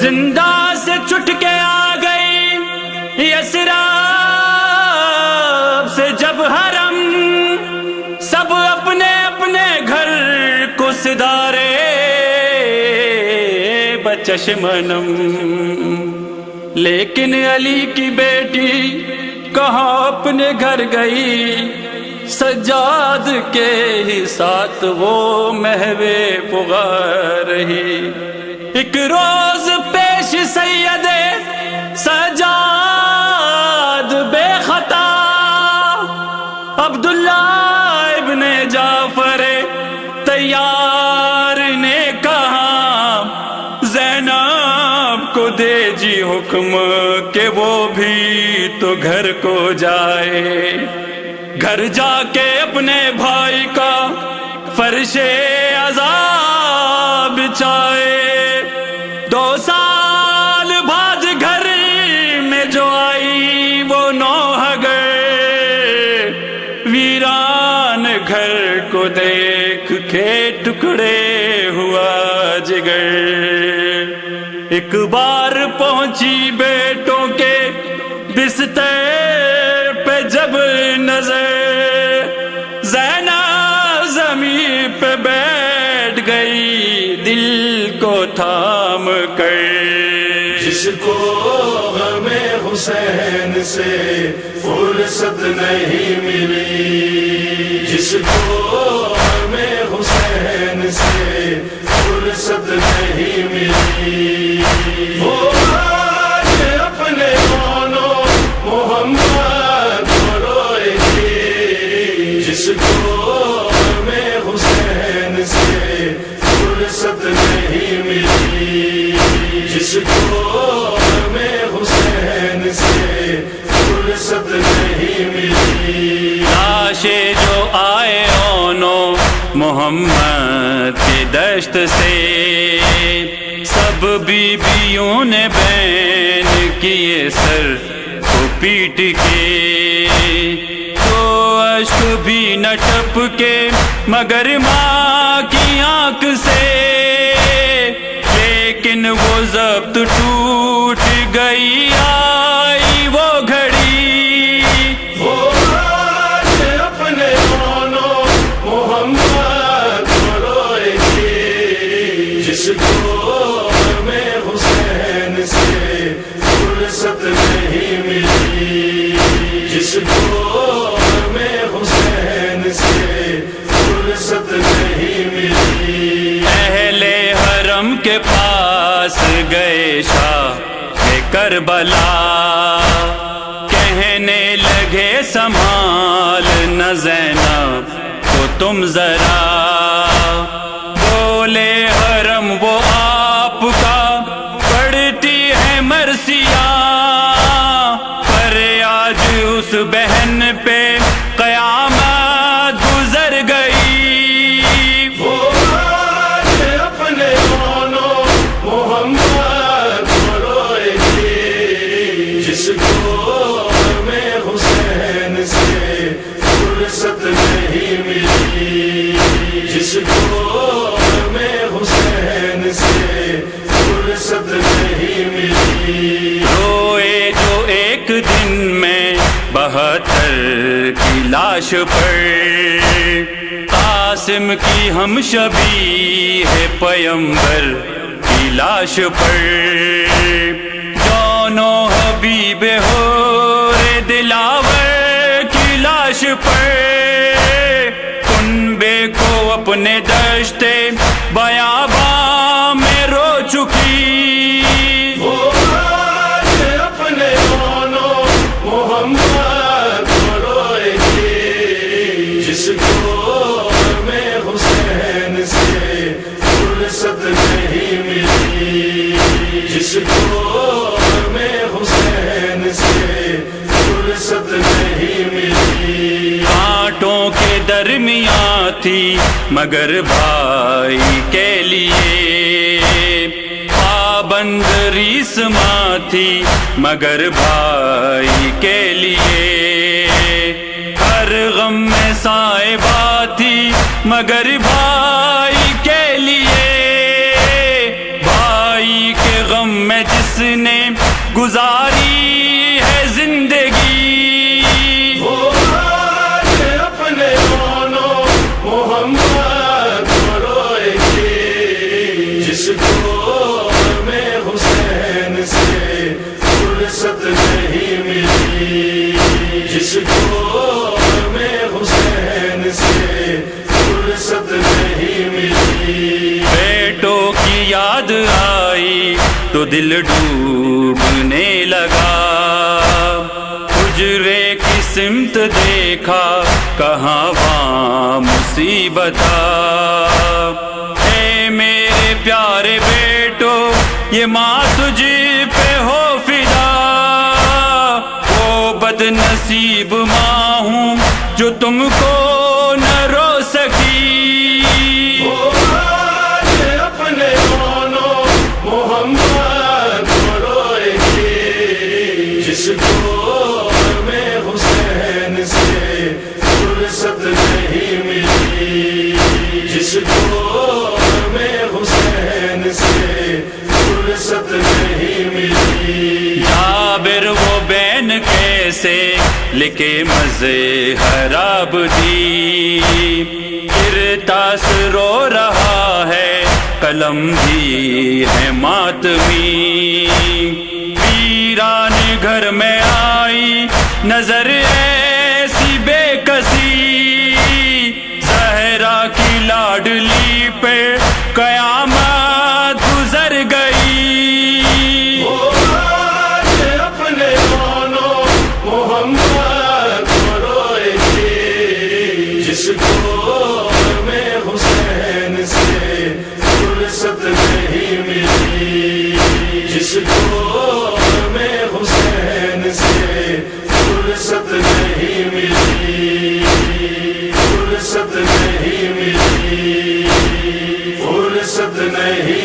زندہ سے چھٹ کے آ گئی یثرب سے جب حرم، سب اپنے اپنے گھر کو سدارے بچشمنم، لیکن علی کی بیٹی کہاں اپنے گھر گئی، سجاد کے ہی ساتھ وہ محو پغار رہی۔ ایک روز پیش سید سجاد بے خطا، عبداللہ ابن جعفر طیار نے کہا زینب کو دے جی حکم کہ وہ بھی تو گھر کو جائے، گھر جا کے اپنے بھائی کا فرش عذاب بچھائے۔ 2 سال بعد گھر میں جو آئی وہ نوح گئے، ویران گھر کو دیکھ کے ٹکڑے ہوا جگر۔ ایک بار پہنچی بیٹوں کے بستر پہ جب نظر، زینب زمین پہ بیٹھ گئی دل کو تھام کر۔ جس کو غم حسین سے فرصت نہیں ملی، جس کو غم حسین سے فرصت نہیں ملی، وہ آج اپنے مونو محمد کو روئے گی۔ جس کو غم حسین سے فرصت نہیں ملی، جس کو غم حسین سے فرصت نہیں ملی۔ لاشیں جو آئے اونو محمد کی دشت سے، سب بیویوں نے بین کیے سر کو پیٹ کے، تو اشک بھی نہ ٹپکے مگر ماں کی آنکھ سے، لیکن وہ ضبط ٹوٹ گئی آئی وہ گھڑی۔ وہ آج اپنے مونو محمد کو روئے گی۔ جس کو غم حسین سے فرصت نہیں ملی، جس کو غم حسین سے فرصت نہیں ملی۔ اہل حرم کے پاس گئے شاہ کربلا، کہنے لگے سنبھال نہ زینب کو تم ذرا، بولے حرم وہ آپ کا پڑھتی ہے مرثیہ، پر آج اس بہن پہ قیامت گزر گئی۔ وہ آج اپنے مونو محمد کو روئے گی۔ جس کو غم حسین سے فرصت نہیں ملی، جس کو غم حسین سے فرصت نہیں ملی۔ روئے جو ایک دن میں 72 کی لاش پر، قاسم کی ہم شبیہ ہے پیمبر کی لاش پر، دونوں حبیب ہور دلاور کی لاش پر، کنبے کو اپنے دشتے بیاباں میں رو چکی۔ وہ آج اپنے مونو محمد کو روئے گی۔ جس کو غم حسین سے فرصت نہیں ملی، جس کو غم حسین سے فرصت نہیں ملی۔ کانٹوں کے درمیان تھی مگر بھائی کے لیے، پابند ریسماں تھی مگر بھائی کے لیے، ہر غم میں صائبہ تھی مگر بھائی کے لیے، بھائی کے غم میں کو ہمیں حسین سے فرصت نہیں ملی، جس کو ہمیں حسین سے فرصت نہیں ملی۔ بیٹوں کی یاد آئی تو دل ڈوبنے لگا، حجرے کی سمت دیکھا کہاں وہاں مصیبت اے میرے پیارے بیٹو، یہ ماں تجھ پہ ہو فدا، وہ بد نصیب ماں ہوں جو تم کو نہ رو سکی۔ آج اپنے دونوں محمد کو روئے گی، جس کو ہمیں حسین سے فرصت نہیں ملی، جس کو ہمیں حسین سے فرصت نہیں ملی۔ جابر وہ بین کیسے لکھے مزے خراب دی، کرتاس رو رہا ہے قلم بھی ہے ماتمی، ویران گھر میں آئی نظر ایسی بے کسی، زہرا کی لاڈلی پہ قیامت گزر گئی۔ آج اپنے دونوں محمد کو روئے گی، جس کو ہمیں حسین سے فرصت نہیں ملی، جس کو ہمیں حسین سے فرصت نہیں ملی، فرصت نہیں ملی، فرصت نہیں